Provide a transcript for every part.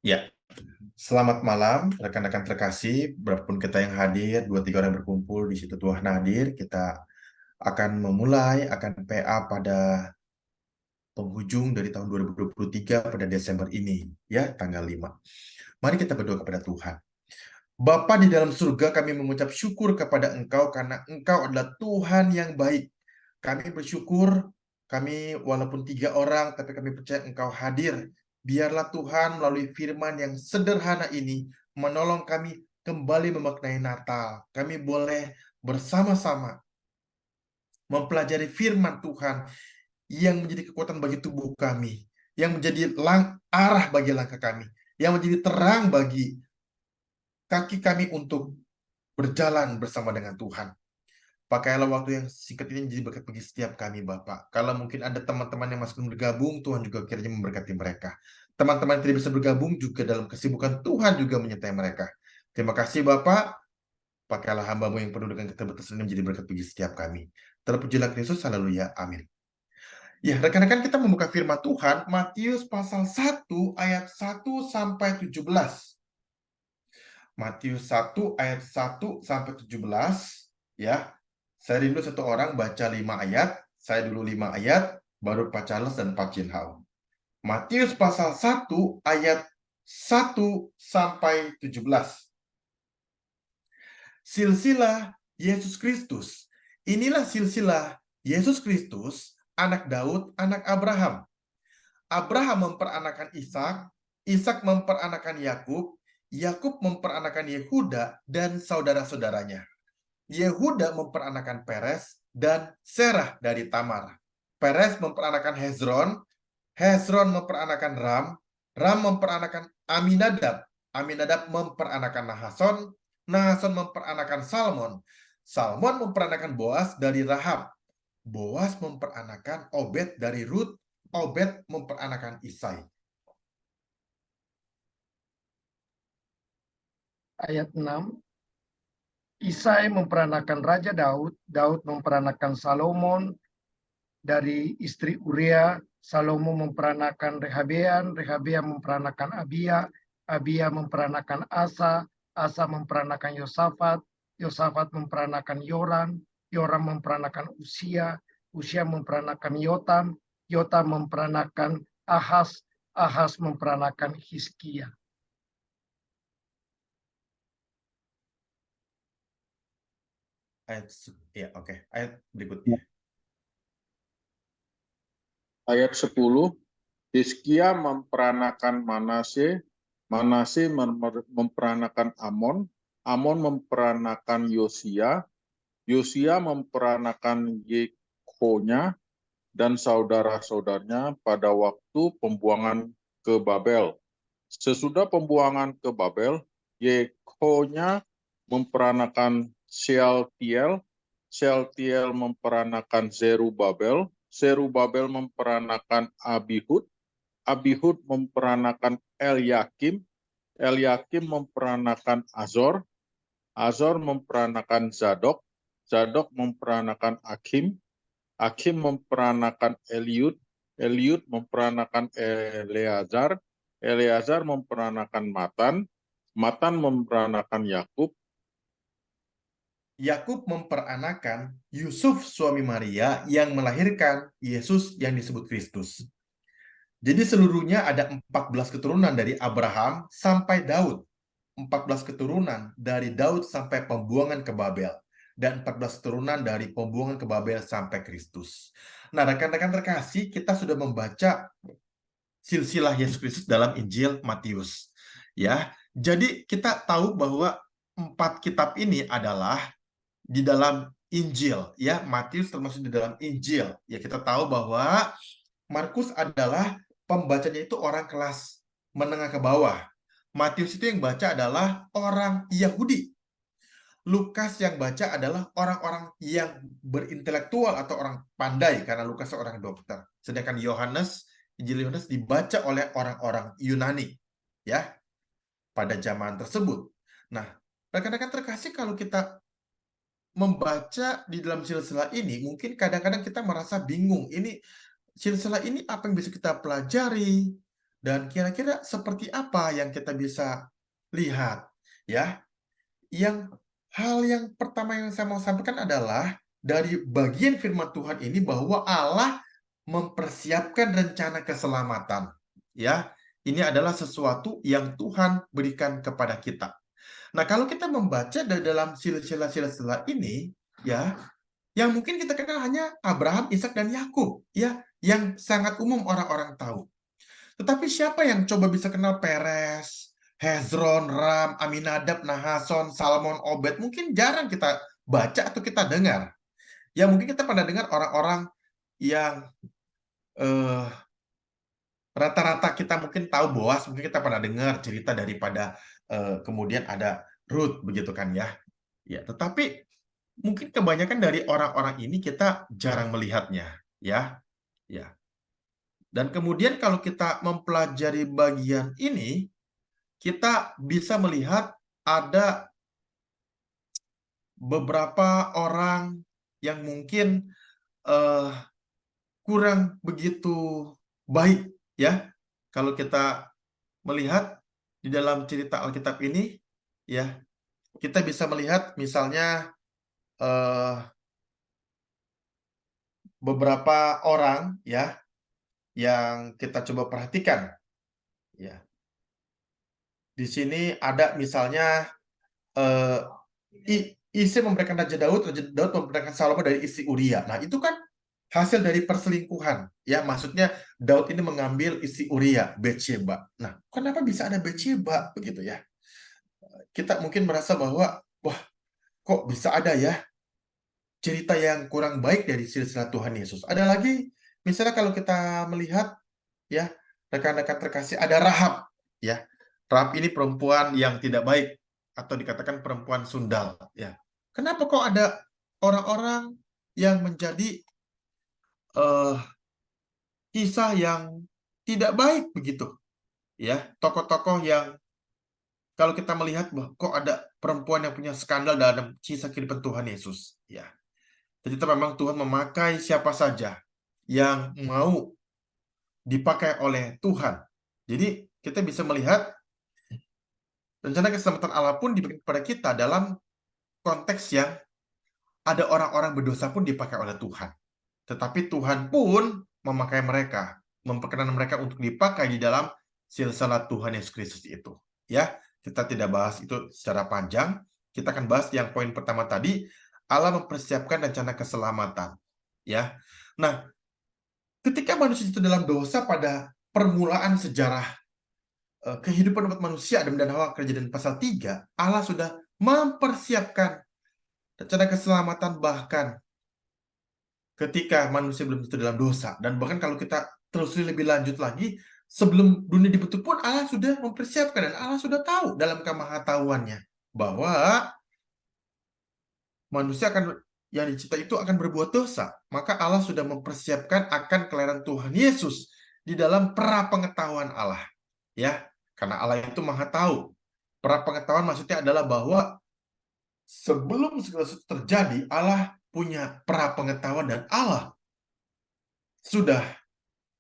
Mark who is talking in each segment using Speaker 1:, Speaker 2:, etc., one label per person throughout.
Speaker 1: Ya, selamat malam rekan-rekan terkasih, berapapun kita yang hadir, 2-3 orang berkumpul di situ Tuhan hadir, kita akan memulai akan PA pada penghujung dari tahun 2023 pada Desember ini, ya, tanggal 5. Mari kita berdoa kepada Tuhan. Bapa di dalam surga, kami mengucap syukur kepada Engkau karena Engkau adalah Tuhan yang baik. Kami bersyukur, kami walaupun 3 orang, tapi kami percaya Engkau hadir. Biarlah Tuhan melalui firman yang sederhana ini menolong kami kembali memaknai Natal. Kami boleh bersama-sama mempelajari firman Tuhan yang menjadi kekuatan bagi tubuh kami, yang menjadi arah bagi langkah kami, yang menjadi terang bagi kaki kami untuk berjalan bersama dengan Tuhan. Pakailah waktu yang singkat ini menjadi berkat bagi setiap kami, Bapak. Kalau mungkin ada teman-teman yang masih belum bergabung, Tuhan juga kiranya memberkati mereka. Teman-teman yang tidak bisa bergabung juga dalam kesibukan, Tuhan juga menyertai mereka. Terima kasih, Bapak. Pakailah hamba-Mu yang penuh dengan keterbatasan ini menjadi berkat bagi setiap kami. Terpujilah Kristus, haleluya, amin. Ya, rekan-rekan, kita membuka firman Tuhan, Matius pasal 1 ayat 1 sampai 17. Matius 1 ayat 1 sampai 17, ya. Saya rindu satu orang baca 5 ayat, saya dulu 5 ayat, baru Pak Charles dan Pak Jinhao. Matius pasal 1 ayat 1 sampai 17. Silsilah Yesus Kristus. Inilah silsilah Yesus Kristus, anak Daud, anak Abraham. Abraham memperanakan Ishak, Ishak memperanakan Yakub, Yakub memperanakan Yehuda dan saudara-saudaranya. Yehuda memperanakan Peres dan Serah dari Tamar. Peres memperanakan Hezron, Hezron memperanakan Ram, Ram memperanakan Aminadab, Aminadab memperanakan Nahason, Nahason memperanakan Salmon, Salmon memperanakan Boas dari Rahab, Boas memperanakan Obed dari Rut, Obed memperanakan Isai.
Speaker 2: Ayat 6, Isai memperanakan Raja Daud, Daud memperanakan Salomon dari istri Uria, Salomo memperanakan Rehabeam, Rehabeam memperanakan Abia, Abia memperanakan Asa, Asa memperanakan Yosafat, Yosafat memperanakan Yoram, Yoram memperanakan Usia, Usia memperanakan Yotam, Yotam memperanakan Ahaz, Ahaz memperanakan Hizkia.
Speaker 1: Ayat berikutnya.
Speaker 3: Ayat 10, Hizkia memperanakan Manase, Manase memperanakan Amon, Amon memperanakan Yosia, Yosia memperanakan Yekhonya dan saudara-saudaranya pada waktu pembuangan ke Babel. Sesudah pembuangan ke Babel, Yekhonya memperanakan Shealtiel, Shealtiel memperanakan Zerubabel, Zerubabel memperanakan Abihud, Abihud memperanakan Elyakim, Elyakim memperanakan Azor, Azor memperanakan Zadok, Zadok memperanakan Akim, Akim memperanakan Eliud, Eliud memperanakan Eleazar, Eleazar memperanakan Matan, Matan memperanakan Yakub,
Speaker 1: Yakub memperanakan Yusuf suami Maria yang melahirkan Yesus yang disebut Kristus. Jadi seluruhnya ada 14 keturunan dari Abraham sampai Daud. 14 keturunan dari Daud sampai pembuangan ke Babel. Dan 14 keturunan dari pembuangan ke Babel sampai Kristus. Nah, rekan-rekan terkasih, kita sudah membaca silsilah Yesus Kristus dalam Injil Matius. Ya, jadi kita tahu bahwa 4 kitab ini adalah di dalam Injil, ya. Matius termasuk di dalam Injil. Ya, kita tahu bahwa Markus adalah pembacanya itu orang kelas menengah ke bawah. Matius itu yang baca adalah orang Yahudi. Lukas yang baca adalah orang-orang yang berintelektual atau orang pandai karena Lukas seorang dokter. Sedangkan Injil Yohanes dibaca oleh orang-orang Yunani, ya, pada zaman tersebut. Nah, rekan-rekan terkasih, kalau kita membaca di dalam silsilah ini, mungkin kadang-kadang kita merasa bingung. Ini silsilah ini apa yang bisa kita pelajari? Dan kira-kira seperti apa yang kita bisa lihat? Ya, hal yang pertama yang saya mau sampaikan adalah dari bagian firman Tuhan ini bahwa Allah mempersiapkan rencana keselamatan. Ya, ini adalah sesuatu yang Tuhan berikan kepada kita. Nah, kalau kita membaca dari dalam silsilah ini, ya, yang mungkin kita kenal hanya Abraham, Ishak, dan Yakub, ya, yang sangat umum orang-orang tahu. Tetapi siapa yang coba bisa kenal Peres, Hezron, Ram, Aminadab, Nahason, Salmon, Obed? Mungkin jarang kita baca atau kita dengar. Ya mungkin kita pernah dengar orang-orang yang rata-rata kita mungkin tahu Boas, mungkin kita pernah dengar cerita daripada kemudian ada Ruth, begitu kan ya. Ya, tetapi mungkin kebanyakan dari orang-orang ini kita jarang melihatnya, ya. Ya. Dan kemudian kalau kita mempelajari bagian ini, kita bisa melihat ada beberapa orang yang mungkin kurang begitu baik, ya. Kalau kita melihat di dalam cerita Alkitab ini, ya, kita bisa melihat misalnya beberapa orang, ya, yang kita coba perhatikan, ya. Di sini ada misalnya Ise memberikan Raja Daud memberikan Salomo dari istri Uria. Nah, itu kan hasil dari perselingkuhan, ya. Maksudnya Daud ini mengambil istri Uria, Betsheba. Nah, kenapa bisa ada Betsheba begitu ya? Kita mungkin merasa bahwa wah, kok bisa ada ya cerita yang kurang baik dari silsilah Tuhan Yesus. Ada lagi misalnya kalau kita melihat, ya, rekan-rekan terkasih, ada Rahab, ya. Rahab ini perempuan yang tidak baik atau dikatakan perempuan sundal, ya. Kenapa kok ada orang-orang yang menjadi kisah yang tidak baik begitu, ya. Tokoh-tokoh yang kalau kita melihat bahwa kok ada perempuan yang punya skandal dalam kisah kehidupan Tuhan Yesus, ya. Jadi memang Tuhan memakai siapa saja yang mau dipakai oleh Tuhan. Jadi kita bisa melihat rencana keselamatan Allah pun diberikan kepada kita dalam konteks yang ada orang-orang berdosa pun dipakai oleh Tuhan. Tetapi Tuhan pun memakai mereka, memperkenan mereka untuk dipakai di dalam silsilah Tuhan Yesus Kristus itu. Ya, kita tidak bahas itu secara panjang. Kita akan bahas yang poin pertama tadi, Allah mempersiapkan rencana keselamatan. Ya. Nah, ketika manusia itu dalam dosa pada permulaan sejarah kehidupan umat manusia Adam dan Hawa, Kejadian pasal 3, Allah sudah mempersiapkan rencana keselamatan bahkan ketika manusia belum tentu dalam dosa. Dan bahkan kalau kita terus lebih lanjut lagi, sebelum dunia dibentuk pun Allah sudah mempersiapkan dan Allah sudah tahu dalam kemahatauannya bahwa manusia yang dicipta itu akan berbuat dosa. Maka Allah sudah mempersiapkan akan kelahiran Tuhan Yesus di dalam prapengetahuan Allah. Ya, karena Allah itu Maha tahu. Prapengetahuan maksudnya adalah bahwa sebelum segala sesuatu terjadi, Allah punya prapengetahuan dan Allah sudah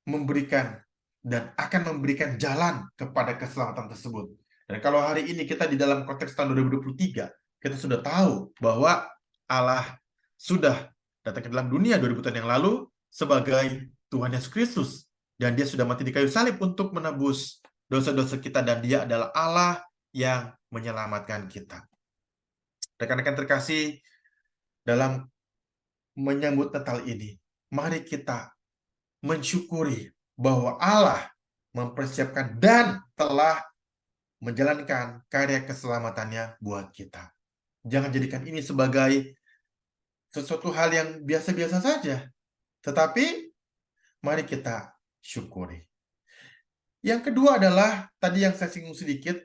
Speaker 1: memberikan dan akan memberikan jalan kepada keselamatan tersebut. Dan kalau hari ini kita di dalam konteks tahun 2023, kita sudah tahu bahwa Allah sudah datang ke dalam dunia 2000 tahun yang lalu sebagai Tuhan Yesus Kristus. Dan dia sudah mati di kayu salib untuk menebus dosa-dosa kita. Dan dia adalah Allah yang menyelamatkan kita. Rekan-rekan terkasih, dalam menyambut Natal ini, mari kita mensyukuri bahwa Allah mempersiapkan dan telah menjalankan karya keselamatannya buat kita. Jangan jadikan ini sebagai sesuatu hal yang biasa-biasa saja, tetapi mari kita syukuri. Yang kedua adalah, tadi yang saya singgung sedikit,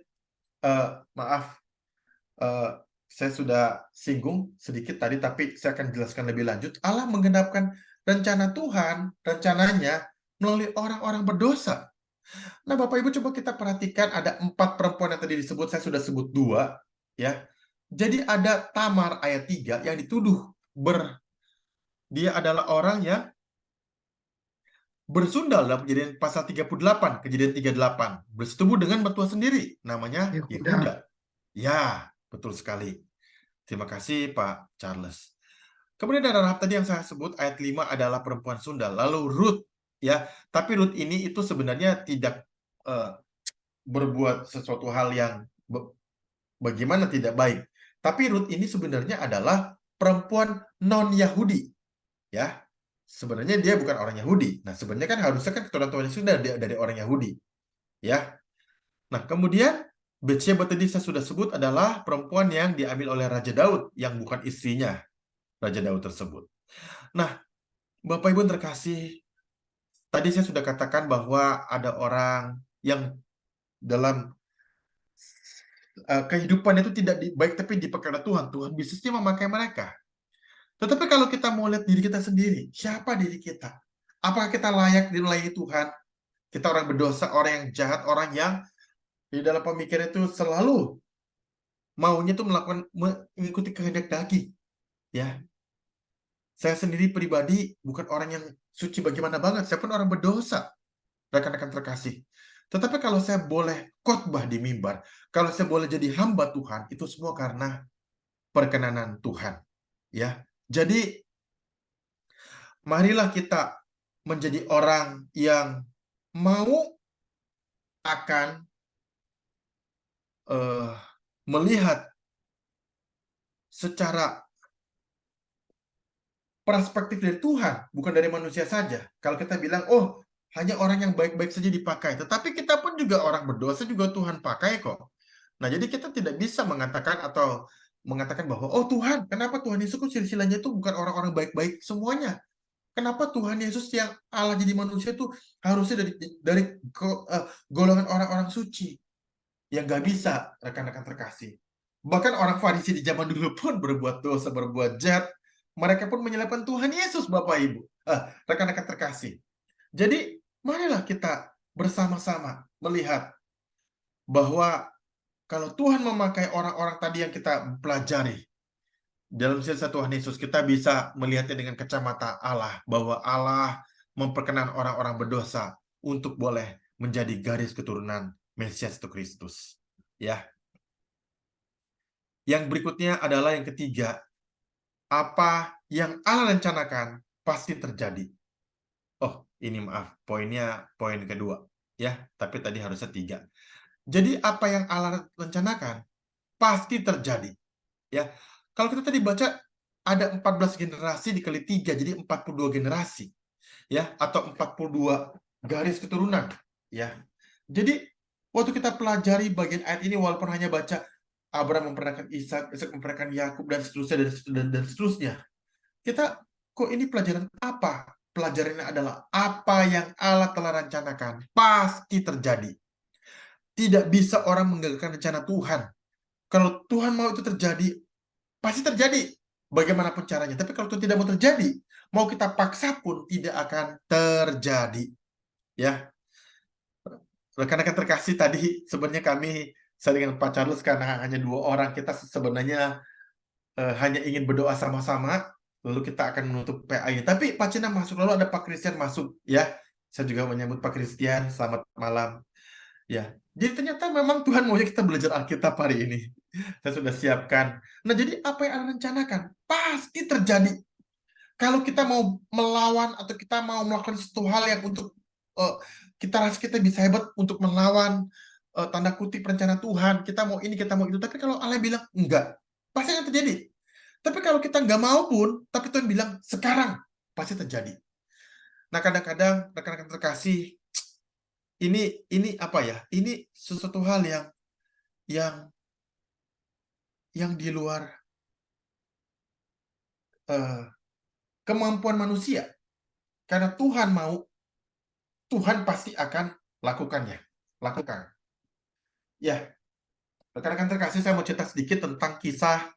Speaker 1: saya sudah singgung sedikit tadi, tapi saya akan jelaskan lebih lanjut. Allah menggenapkan rencana Tuhan, rencananya melalui orang-orang berdosa. Nah, Bapak Ibu coba kita perhatikan, ada 4 perempuan yang tadi disebut, saya sudah sebut 2, ya. Jadi ada Tamar ayat 3 yang dituduh dia adalah orang yang bersundal dalam Kejadian pasal 38, Kejadian 38, bersetubuh dengan mertua sendiri, namanya
Speaker 2: Yehuda.
Speaker 1: Yehuda. Ya, betul sekali. Terima kasih Pak Charles. Kemudian ada Rahab tadi yang saya sebut, ayat 5 adalah perempuan sundal. Lalu Ruth, ya, tapi Ruth ini itu sebenarnya tidak berbuat sesuatu hal yang bagaimana tidak baik. Tapi Ruth ini sebenarnya adalah perempuan non-Yahudi, ya. Sebenarnya dia bukan orang Yahudi. Nah, sebenarnya kan harusnya kan keturunan sudah dari orang Yahudi, ya. Nah, kemudian Batsyeba tadi saya sudah sebut adalah perempuan yang diambil oleh Raja Daud yang bukan istrinya Raja Daud tersebut. Nah, Bapak Ibu terkasih, tadi saya sudah katakan bahwa ada orang yang dalam kehidupan itu tidak baik tapi dipakai oleh Tuhan. Tuhan bisnisnya memakai mereka. Tetapi kalau kita mau lihat diri kita sendiri, siapa diri kita? Apakah kita layak dilayani Tuhan? Kita orang berdosa, orang yang jahat, orang yang di dalam pemikiran itu selalu maunya itu mengikuti kehendak daging. Ya, saya sendiri pribadi bukan orang yang suci bagaimana banget. Saya pun orang berdosa, rekan-rekan terkasih. Tetapi kalau saya boleh khotbah di mimbar, kalau saya boleh jadi hamba Tuhan, itu semua karena perkenanan Tuhan. Ya, jadi marilah kita menjadi orang yang mau akan melihat secara perspektif dari Tuhan, bukan dari manusia saja. Kalau kita bilang, oh, hanya orang yang baik-baik saja dipakai. Tetapi kita pun juga orang berdosa juga Tuhan pakai kok. Nah, jadi kita tidak bisa mengatakan atau mengatakan bahwa, oh Tuhan, kenapa Tuhan Yesus silsilahnya itu bukan orang-orang baik-baik semuanya? Kenapa Tuhan Yesus yang Allah jadi manusia itu harusnya dari golongan orang-orang suci? Yang gak bisa, rekan-rekan terkasih. Bahkan orang Farisi di zaman dulu pun berbuat dosa, berbuat jahat. Mereka pun menyalahkan Tuhan Yesus, Bapak Ibu. Rekan-rekan terkasih. Jadi, marilah kita bersama-sama melihat bahwa kalau Tuhan memakai orang-orang tadi yang kita pelajari, dalam silsilah Tuhan Yesus, kita bisa melihatnya dengan kacamata Allah, bahwa Allah memperkenan orang-orang berdosa untuk boleh menjadi garis keturunan Mesias itu Kristus. Ya. Yang berikutnya adalah yang ketiga, apa yang Allah rencanakan pasti terjadi. Oh, ini maaf, poinnya poin kedua, ya. Tapi tadi harusnya 3. Jadi apa yang Allah rencanakan pasti terjadi, ya. Kalau kita tadi baca ada 14 generasi dikali 3, jadi 42 generasi, ya, atau 42 garis keturunan, ya. Jadi waktu kita pelajari bagian ayat ini, walaupun hanya baca Abraham memperanakan Ishak, Ishak memperanakan Yakub, dan seterusnya, dan seterusnya. Kita, kok ini pelajaran apa? Pelajarannya adalah apa yang Allah telah rencanakan pasti terjadi. Tidak bisa orang menggagalkan rencana Tuhan. Kalau Tuhan mau itu terjadi, pasti terjadi. Bagaimanapun caranya. Tapi kalau itu tidak mau terjadi, mau kita paksa pun tidak akan terjadi. Ya, rekan-rekan terkasih, tadi sebenarnya saya dengan Pak Charles karena hanya 2 orang, kita sebenarnya hanya ingin berdoa sama-sama, lalu kita akan menutup PA-nya. Tapi Pak Cina masuk, lalu ada Pak Christian masuk, ya. Saya juga menyambut Pak Christian, selamat malam. Ya, jadi ternyata memang Tuhan maunya kita belajar Alkitab hari ini. Saya sudah siapkan. Nah, jadi apa yang Allah rencanakan pasti terjadi. Kalau kita mau melawan atau kita mau melakukan sesuatu hal yang untuk kita rasa kita bisa hebat untuk melawan tanda kutip rencana Tuhan, kita mau ini, kita mau itu. Tapi kalau Allah bilang enggak, pasti akan terjadi. Tapi kalau kita nggak mau pun, tapi Tuhan bilang sekarang, pasti terjadi. Nah, kadang-kadang rekan-rekan terkasih, ini apa ya? Ini sesuatu hal yang di luar kemampuan manusia. Karena Tuhan mau, Tuhan pasti akan lakukannya. Lakukan. Ya, rekan-rekan terkasih, saya mau cerita sedikit tentang kisah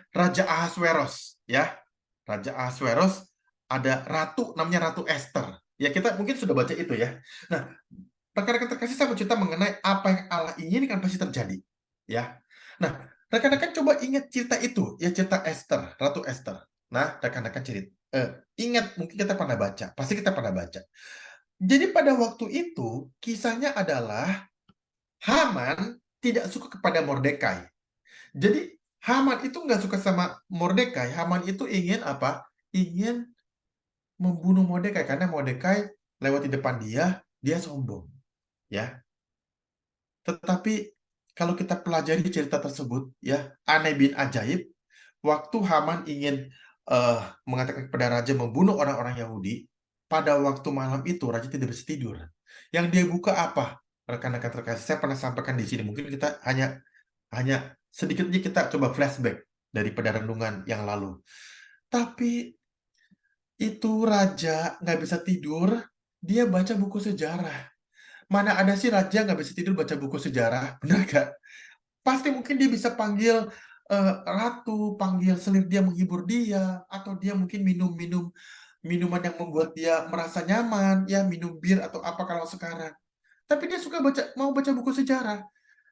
Speaker 1: Raja Ahasveros, ya. Raja Ahasveros, ada ratu namanya Ratu Esther. Ya, kita mungkin sudah baca itu ya. Nah, rekan-rekan terkasih, saya mau cerita mengenai apa yang Allah inginkan pasti terjadi, ya. Nah, rekan-rekan coba ingat cerita itu, ya, cerita Esther, Ratu Esther. Nah, rekan-rekan Ingat, mungkin kita pernah baca, pasti kita pernah baca. Jadi pada waktu itu, kisahnya adalah Haman tidak suka kepada Mordekai. Jadi Haman itu nggak suka sama Mordekai. Haman itu ingin apa? Ingin membunuh Mordekai karena Mordekai lewat di depan dia sombong, ya. Tetapi kalau kita pelajari cerita tersebut, ya, aneh bin ajaib, waktu Haman ingin mengatakan kepada raja membunuh orang-orang Yahudi, pada waktu malam itu raja tidak bisa tidur. Yang dia buka apa? Rekan-rekan terkasih, saya pernah sampaikan di sini. Mungkin kita hanya sedikit aja kita coba flashback daripada renungan yang lalu. Tapi itu raja nggak bisa tidur, dia baca buku sejarah. Mana ada sih raja nggak bisa tidur baca buku sejarah? Benar nggak? Pasti mungkin dia bisa panggil ratu, panggil selir dia menghibur dia, atau dia mungkin minum minuman yang membuat dia merasa nyaman, ya minum bir atau apa kalau sekarang. Tapi dia suka mau baca buku sejarah.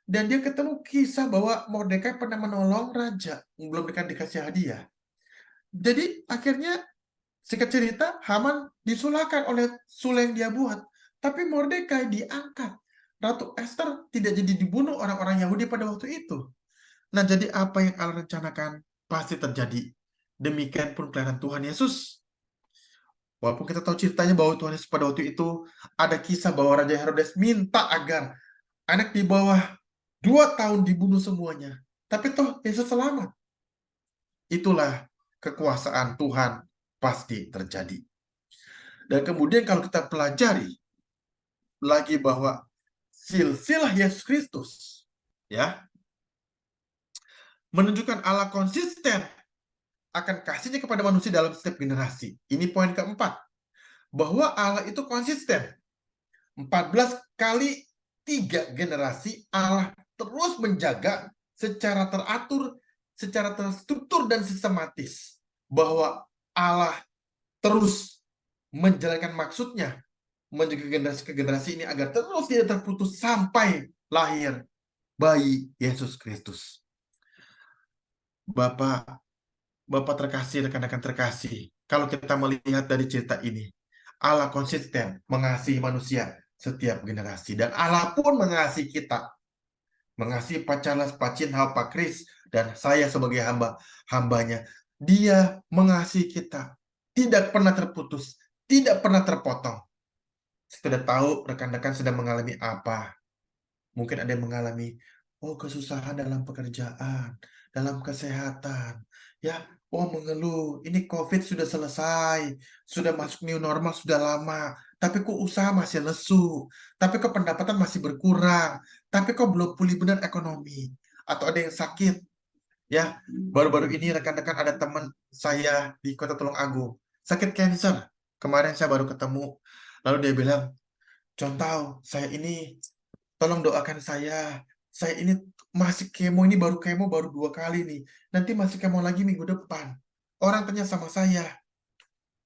Speaker 1: Dan dia ketemu kisah bahwa Mordekai pernah menolong raja, belum dikasih hadiah. Jadi akhirnya singkat cerita, Haman disulahkan oleh sule yang dia buat. Tapi Mordekai diangkat. Ratu Esther tidak jadi dibunuh orang-orang Yahudi pada waktu itu. Nah, jadi apa yang Allah rencanakan pasti terjadi. Demikian pun kelahiran Tuhan Yesus. Walaupun kita tahu ceritanya bahwa Tuhan Yesus pada waktu itu ada kisah bahwa Raja Herodes minta agar anak di bawah 2 tahun dibunuh semuanya. Tapi toh Yesus selamat. Itulah kekuasaan Tuhan pasti terjadi. Dan kemudian kalau kita pelajari lagi bahwa silsilah Yesus Kristus, ya, menunjukkan Allah konsisten akan kasihnya kepada manusia dalam setiap generasi. Ini poin keempat. Bahwa Allah itu konsisten. 14 kali 3 generasi Allah terus menjaga secara teratur, secara terstruktur dan sistematis. Bahwa Allah terus menjalankan maksudnya menjaga generasi ke generasi ini agar terus tidak terputus sampai lahir bayi Yesus Kristus. Bapak terkasih, rekan-rekan terkasih, kalau kita melihat dari cerita ini, Allah konsisten mengasihi manusia setiap generasi. Dan Allah pun mengasihi kita. Mengasihi Pak Charles, Pak Chin Hao, Pak Chris, dan saya sebagai hambanya. Dia mengasihi kita. Tidak pernah terputus, tidak pernah terpotong. Sudah tahu rekan-rekan sedang mengalami apa. Mungkin ada yang mengalami kesusahan dalam pekerjaan, dalam kesehatan, ya, mengeluh, ini COVID sudah selesai, sudah masuk new normal sudah lama, tapi kok usaha masih lesu, tapi kok pendapatan masih berkurang, tapi kok belum pulih benar ekonomi, atau ada yang sakit, ya. Baru-baru ini rekan-rekan ada teman saya di Kota Tulung Agung, sakit cancer. Kemarin saya baru ketemu, lalu dia bilang, "Contoh, saya ini tolong doakan saya ini masih kemo, ini baru kemo baru 2 kali nih. Nanti masih kemo lagi minggu depan." Orang tanya sama saya,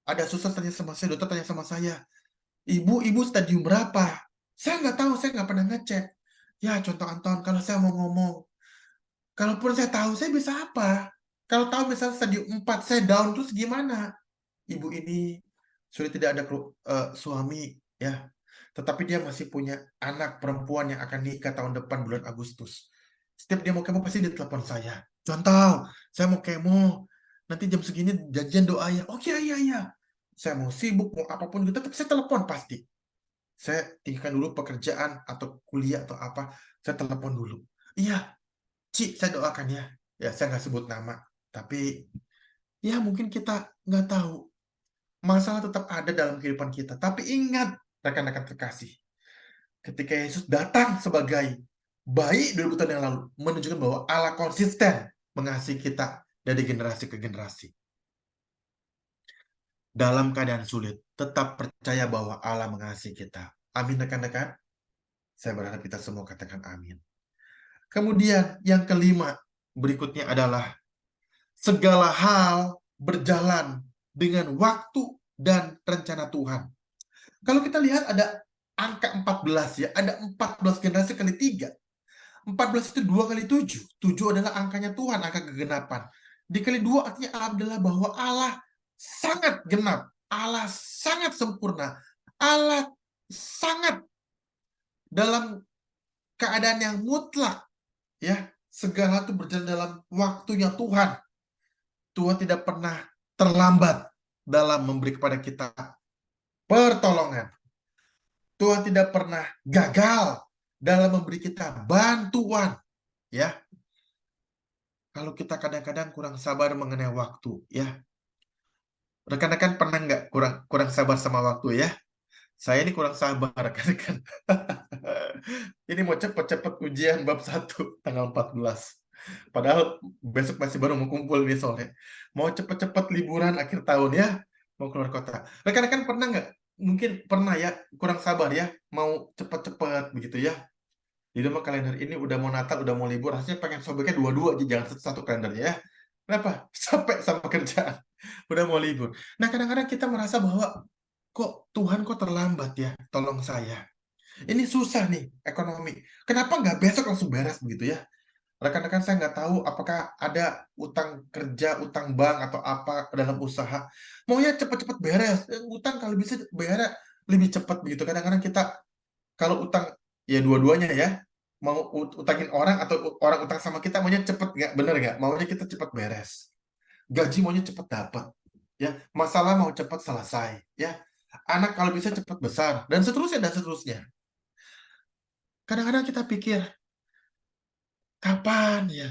Speaker 1: ada suster tanya sama saya, dokter tanya sama saya, ibu stadium berapa? Saya nggak tahu, saya nggak pernah ngecek. Ya contoh Anton, kalau saya mau ngomong, kalaupun saya tahu, saya bisa apa? Kalau tahu misalnya stadium 4, saya down terus gimana? Ibu ini sudah tidak ada suami, ya. Tetapi dia masih punya anak perempuan yang akan nikah tahun depan bulan Agustus. Setiap dia mau kemo pasti dia telepon saya. Contoh, saya mau kemo, nanti jam segini janjian doa ya. Oke, iya. Saya mau sibuk, mau apapun itu, tetap saya telepon pasti. Saya tinggalkan dulu pekerjaan atau kuliah atau apa, saya telepon dulu. Iya, Ci, saya doakan ya. Ya, saya nggak sebut nama. Tapi, ya mungkin kita nggak tahu. Masalah tetap ada dalam kehidupan kita. Tapi ingat, rekan-rekan terkasih, ketika Yesus datang sebagai bayi 2000 tahun yang lalu, menunjukkan bahwa Allah konsisten mengasihi kita dari generasi ke generasi. Dalam keadaan sulit, tetap percaya bahwa Allah mengasihi kita. Amin, rekan-rekan. Saya berharap kita semua katakan amin. Kemudian yang kelima, berikutnya adalah segala hal berjalan dengan waktu dan rencana Tuhan. Kalau kita lihat ada angka 14 ya, ada 14 generasi kali 3. 14 itu 2 kali 7. 7 adalah angkanya Tuhan, angka kegenapan. Dikali 2 artinya adalah bahwa Allah sangat genap, Allah sangat sempurna, Allah sangat dalam keadaan yang mutlak, ya. Segala itu berjalan dalam waktunya Tuhan. Tuhan tidak pernah terlambat dalam memberi kepada kita pertolongan. Tuhan tidak pernah gagal dalam memberi kita bantuan, ya. Kalau kita kadang-kadang kurang sabar mengenai waktu, ya. Rekan-rekan pernah nggak kurang sabar sama waktu, ya? Saya ini kurang sabar, rekan-rekan. Ini mau cepet-cepet ujian bab 1 tanggal 14. Padahal besok masih baru mau kumpul nih sore. Mau cepet-cepet liburan akhir tahun, ya. Mau keluar kota. Rekan-rekan pernah nggak? Mungkin pernah ya, kurang sabar ya. Mau cepet-cepet begitu ya. Di dalam kalender ini udah mau Natal, udah mau libur, rasanya pengen sobeknya dua-dua aja, jangan satu kalendernya ya. Kenapa? Capek sama kerjaan. Udah mau libur. Nah, kadang-kadang kita merasa bahwa kok Tuhan kok terlambat ya, tolong saya. Ini susah nih ekonomi. Kenapa nggak besok langsung beres begitu ya? Rekan-rekan saya nggak tahu apakah ada utang kerja, utang bank atau apa dalam usaha. Maunya cepat-cepat beres. Utang kalau bisa beres lebih cepat begitu. Kadang-kadang kita kalau utang ya dua-duanya ya, mau utangin orang atau orang utang sama kita maunya cepet nggak, bener nggak? Maunya kita cepat beres. Gaji maunya cepat dapat, ya. Masalah mau cepat selesai, ya. Anak kalau bisa cepat besar dan seterusnya dan seterusnya. Kadang-kadang kita pikir, kapan ya?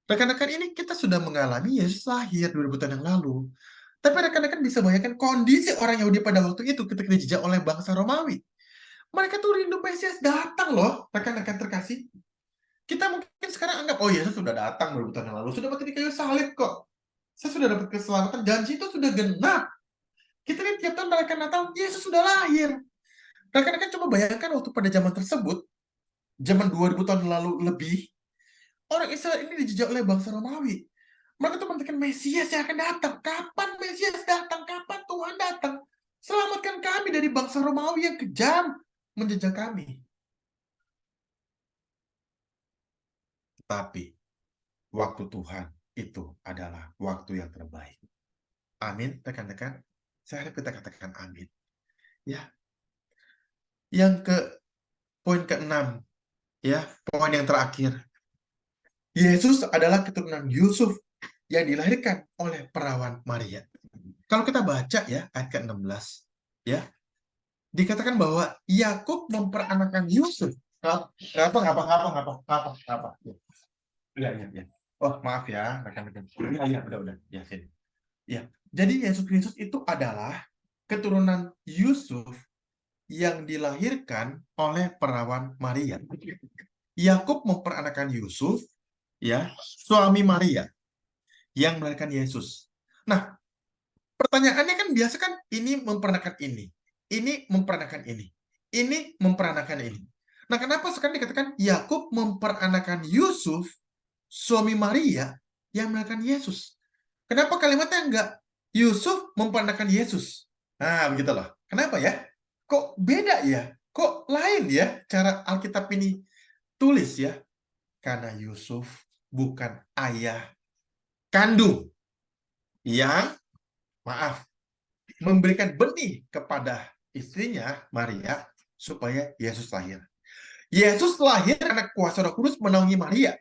Speaker 1: Rekan-rekan, ini kita sudah mengalami Yesus lahir 2000 tahun yang lalu. Tapi rekan-rekan bisa bayangkan kondisi orang Yahudi pada waktu itu ketika dijajah oleh bangsa Romawi. Mereka tuh rindu Mesias datang loh, rekan-rekan terkasih. Kita mungkin sekarang anggap, oh Yesus sudah datang 2000 tahun yang lalu, sudah mati di kayu salib kok. Saya sudah dapat keselamatan, janji itu sudah genap. Kita lihat tiap tahun merayakan Natal, Yesus sudah lahir. Rekan-rekan coba bayangkan waktu pada zaman tersebut, zaman 2000 tahun lalu lebih, orang Israel ini dijajah oleh bangsa Romawi. Mereka tuh menantikan Mesias yang akan datang. Kapan Mesias datang? Kapan Tuhan datang? Selamatkan kami dari bangsa Romawi yang kejam menjajah kami. Tapi waktu Tuhan itu adalah waktu yang terbaik. Amin, rekan-rekan. Saya harap kita katakan amin. Ya. Poin ke-6, ya, poin yang terakhir. Yesus adalah keturunan Yusuf yang dilahirkan oleh perawan Maria. Kalau kita baca ya ayat ke-16, ya, dikatakan bahwa Yakub memperanakan Yusuf. Ngapa? Ya. Oh, maaf ya, rekan-rekan. Ya, udah. Ya, sini. Ya. Jadi Yesus Kristus itu adalah keturunan Yusuf yang dilahirkan oleh perawan Maria. Yakub memperanakan Yusuf, ya, suami Maria yang melahirkan Yesus. Nah, pertanyaannya kan biasa kan ini memperanakan ini memperanakan ini memperanakan ini. Nah, kenapa sekarang dikatakan Yakub memperanakan Yusuf, suami Maria yang melahirkan Yesus? Kenapa kalimatnya enggak Yusuf memperanakan Yesus? Nah, begitulah. Kenapa ya? Kok beda ya? Kok lain ya cara Alkitab ini tulis ya? Karena Yusuf bukan ayah kandung yang, maaf, memberikan benih kepada istrinya Maria supaya Yesus lahir. Yesus lahir karena kuasa Roh Kudus menaungi Maria.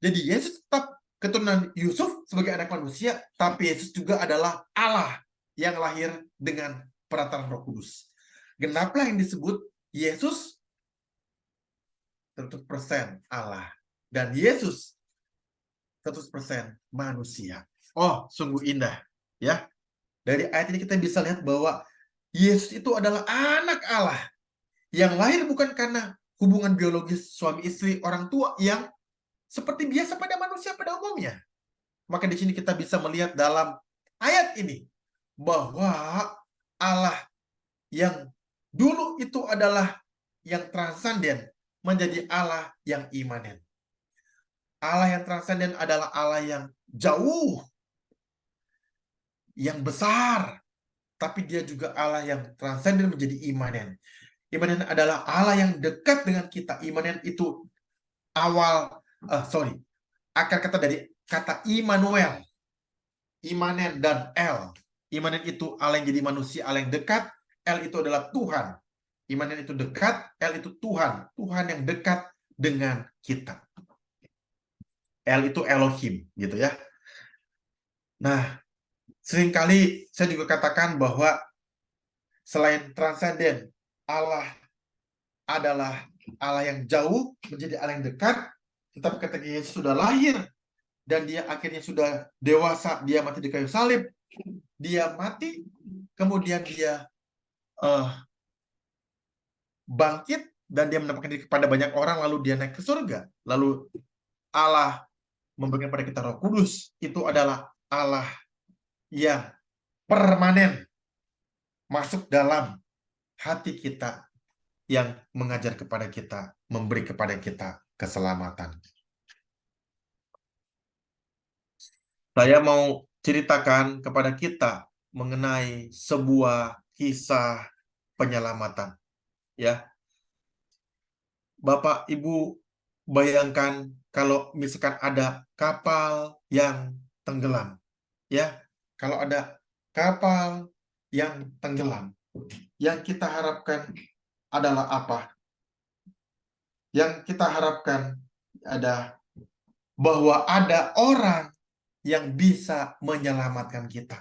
Speaker 1: Jadi Yesus tetap keturunan Yusuf sebagai anak manusia, tapi Yesus juga adalah Allah yang lahir dengan perantaraan Roh Kudus. Genaplah yang disebut Yesus 100% Allah dan Yesus 100% manusia. Oh, sungguh indah, ya. Dari ayat ini kita bisa lihat bahwa Yesus itu adalah anak Allah yang lahir bukan karena hubungan biologis suami istri orang tua yang seperti biasa pada manusia pada umumnya. Maka di sini kita bisa melihat dalam ayat ini bahwa Allah yang dulu itu adalah yang transenden menjadi Allah yang imanen. Allah yang transenden adalah Allah yang jauh, yang besar, tapi dia juga Allah yang transenden menjadi imanen. Imanen adalah Allah yang dekat dengan kita. Imanen itu akar kata dari kata Immanuel. Imanen dan El. Immanuel itu Allah yang jadi manusia, Allah yang dekat. El itu adalah Tuhan. Immanuel itu dekat, El itu Tuhan. Tuhan yang dekat dengan kita. El itu Elohim, gitu ya. Nah, seringkali saya juga katakan bahwa selain transenden, Allah adalah Allah yang jauh menjadi Allah yang dekat, tetapi ketika Yesus sudah lahir dan dia akhirnya sudah dewasa, dia mati di kayu salib, dia mati, kemudian dia bangkit dan dia menampakkan diri kepada banyak orang, lalu dia naik ke surga, lalu Allah memberikan pada kita Roh Kudus. Itu adalah Allah yang permanen masuk dalam hati kita, yang mengajar kepada kita, memberi kepada kita keselamatan. Saya mau ceritakan kepada kita mengenai sebuah kisah penyelamatan. Ya, Bapak Ibu bayangkan kalau misalkan ada kapal yang tenggelam. Ya, kalau ada kapal yang tenggelam, yang kita harapkan adalah apa? Yang kita harapkan ada bahwa ada orang yang bisa menyelamatkan kita.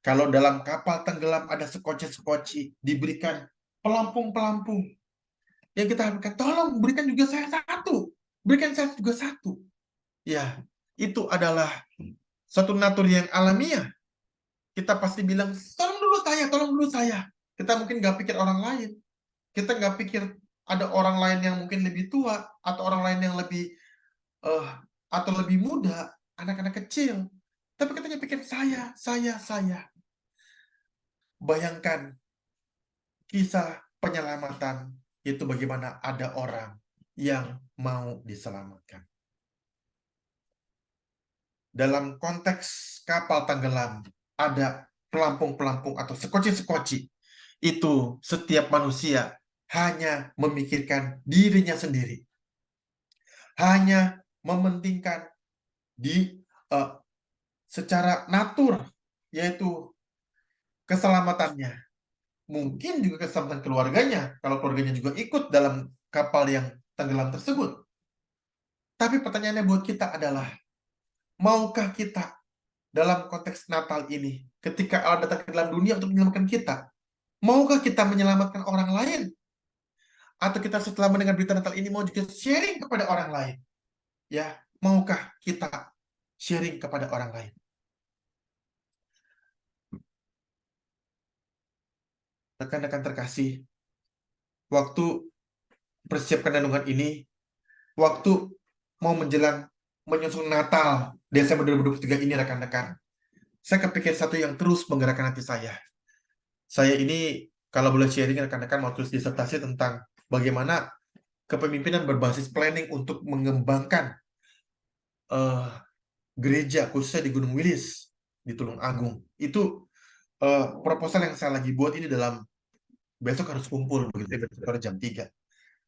Speaker 1: Kalau dalam kapal tenggelam ada sekoci-sekoci, diberikan pelampung-pelampung. Yang kita harapkan, tolong berikan juga saya satu. Berikan saya juga satu. Ya, itu adalah suatu natur yang alamiah. Kita pasti bilang, tolong dulu saya, tolong dulu saya. Kita mungkin nggak pikir orang lain. Kita nggak pikir ada orang lain yang mungkin lebih tua, atau orang lain yang lebih atau lebih muda, anak-anak kecil. Tapi kita hanya pikir saya. Bayangkan kisah penyelamatan itu bagaimana ada orang yang mau diselamatkan. Dalam konteks kapal tenggelam, ada pelampung-pelampung atau sekoci-sekoci. Itu setiap manusia hanya memikirkan dirinya sendiri. Hanya mementingkan secara natur, yaitu keselamatannya. Mungkin juga keselamatan keluarganya, kalau keluarganya juga ikut dalam kapal yang tenggelam tersebut. Tapi pertanyaannya buat kita adalah, maukah kita dalam konteks Natal ini, ketika Allah datang ke dalam dunia untuk menyelamatkan kita, maukah kita menyelamatkan orang lain? Atau kita setelah mendengar berita Natal ini mau juga sharing kepada orang lain? Ya, maukah kita sharing kepada orang lain? Rekan-rekan terkasih, waktu persiapkan renungan ini, waktu mau menjelang menyusul Natal Desember 2023 ini, rekan-rekan, saya kepikir satu yang terus menggerakkan hati saya. Saya ini, kalau boleh sharing, rekan-rekan mau tulis disertasi tentang bagaimana kepemimpinan berbasis planning untuk mengembangkan gereja, khususnya di Gunung Wilis, di Tulung Agung. Itu proposal yang saya lagi buat ini dalam besok harus kumpul, begitu besok jam 3.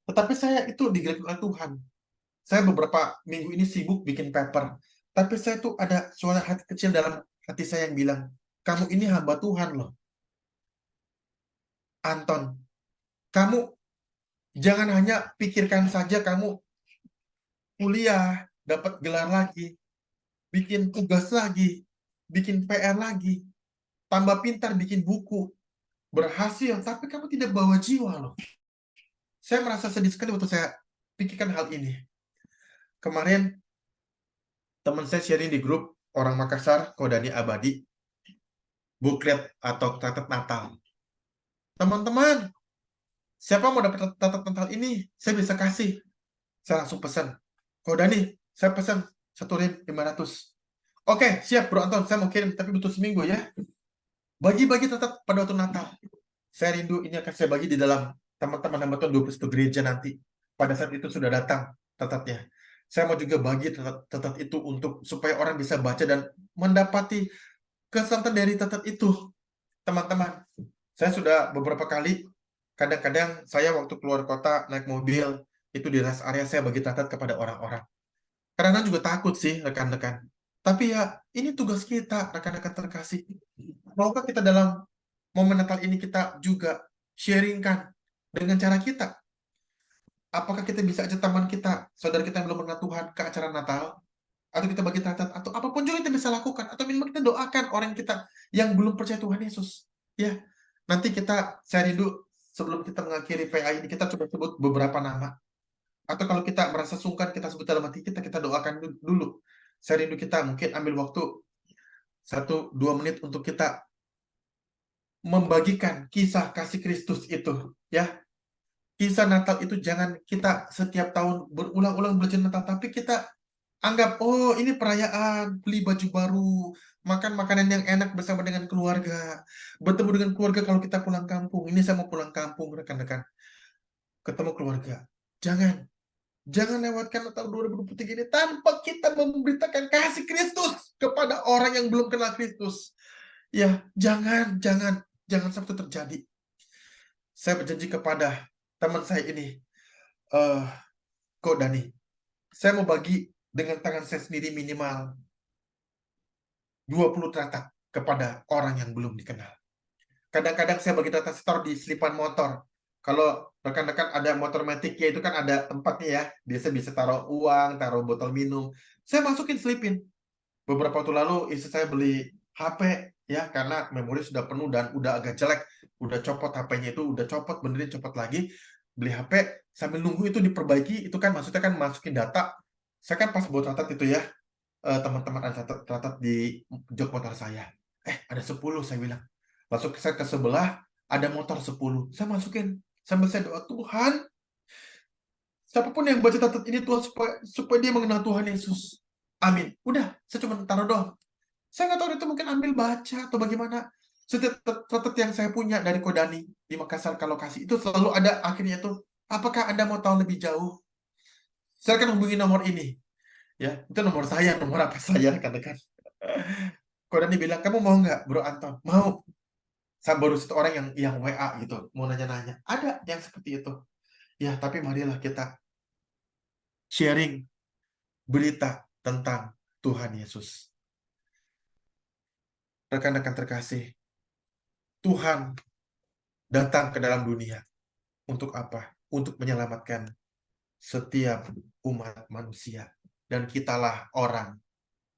Speaker 1: Tetapi saya itu digerakkan oleh Tuhan. Saya beberapa minggu ini sibuk bikin paper, tapi saya tuh ada suara hati kecil dalam hati saya yang bilang, kamu ini hamba Tuhan loh. Anton, kamu jangan hanya pikirkan saja kamu kuliah, dapat gelar lagi, bikin tugas lagi, bikin PR lagi, tambah pintar bikin buku, berhasil, tapi kamu tidak bawa jiwa loh. Saya merasa sedih sekali waktu saya pikirkan hal ini. Kemarin teman saya sharing di grup orang Makassar, Kodani Abadi, booklet atau catat Natal. Teman-teman, siapa mau dapat catat Natal ini? Saya bisa kasih. Saya langsung pesan. Kodani, saya pesan 1.500. Oke, siap Bro Anton, saya mau kirim, tapi butuh seminggu ya. Bagi-bagi catat pada waktu Natal. Saya rindu ini akan saya bagi di dalam teman-teman hamba Tuhan 21 gereja nanti. Pada saat itu sudah datang catatnya. Saya mau juga bagi catat itu untuk supaya orang bisa baca dan mendapati keselamatan dari catat itu. Teman-teman, saya sudah beberapa kali, kadang-kadang saya waktu keluar kota naik mobil, itu di rest area saya bagi catat kepada orang-orang. Kadang-kadang juga takut sih rekan-rekan. Tapi ya, ini tugas kita, rekan-rekan terkasih. Maukah kita dalam momen Natal ini kita juga sharingkan dengan cara kita? Apakah kita bisa ajak teman kita, saudara kita yang belum mengenal Tuhan ke acara Natal? Atau kita bagi traktat, atau apapun juga kita bisa lakukan. Atau minimal kita doakan orang kita yang belum percaya Tuhan Yesus. Ya, nanti saya rindu sebelum kita mengakhiri PA ini, kita coba sebut beberapa nama. Atau kalau kita merasa sungkan, kita sebut dalam hati kita doakan dulu. Saya rindu kita mungkin ambil waktu 1-2 menit untuk kita membagikan kisah kasih Kristus itu. Ya, kisah Natal itu jangan kita setiap tahun berulang-ulang belajar Natal, tapi kita anggap, oh ini perayaan, beli baju baru, makan makanan yang enak bersama dengan keluarga, bertemu dengan keluarga kalau kita pulang kampung. Ini saya mau pulang kampung, rekan-rekan. Ketemu keluarga. Jangan lewatkan Natal 2023 ini tanpa kita memberitakan kasih Kristus kepada orang yang belum kenal Kristus. Ya, jangan sampai itu terjadi. Saya berjanji kepada teman saya ini, Ko Dani, saya mau bagi dengan tangan saya sendiri minimal 20 traktat kepada orang yang belum dikenal. Kadang-kadang saya bagi traktat store di selipan motor. Kalau rekan-rekan ada motor matic ya, itu kan ada tempatnya ya. Biasa bisa taruh uang, taruh botol minum. Saya masukin selipin. Beberapa waktu lalu istri saya beli HP ya, karena memori sudah penuh dan udah agak jelek. Udah copot HP-nya itu, udah copot, benerin copot lagi. Beli HP, sambil nunggu itu diperbaiki, itu kan maksudnya kan masukin data. Saya kan pas buat traktat itu ya, teman-teman ada traktat di jok motor saya. Ada 10, saya bilang. Masuk saya ke sebelah, ada motor 10. Saya masukin. Sambil saya doa, Tuhan, siapapun yang baca traktat ini, Tuhan, supaya dia mengenal Tuhan Yesus. Amin. Udah, saya cuma taruh doang. Saya nggak tahu itu mungkin ambil baca atau bagaimana. Setiap traktat yang saya punya dari Kodani di Makassar ke lokasi, itu selalu ada akhirnya tuh, apakah Anda mau tahu lebih jauh? Silakan hubungi nomor ini. Ya, itu nomor saya, nomor apa saya, rekan-rekan. Kodani bilang, kamu mau nggak, Bro Anton? Mau. Saya baru satu orang yang WA gitu, mau nanya-nanya. Ada yang seperti itu. Ya, tapi marilah kita sharing berita tentang Tuhan Yesus. Rekan-rekan terkasih, Tuhan datang ke dalam dunia. Untuk apa? Untuk menyelamatkan setiap umat manusia. Dan kitalah orang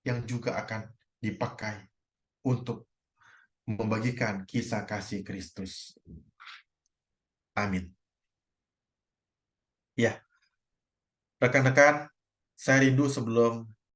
Speaker 1: yang juga akan dipakai untuk membagikan kisah kasih Kristus. Amin. Ya, rekan-rekan, saya rindu sebelum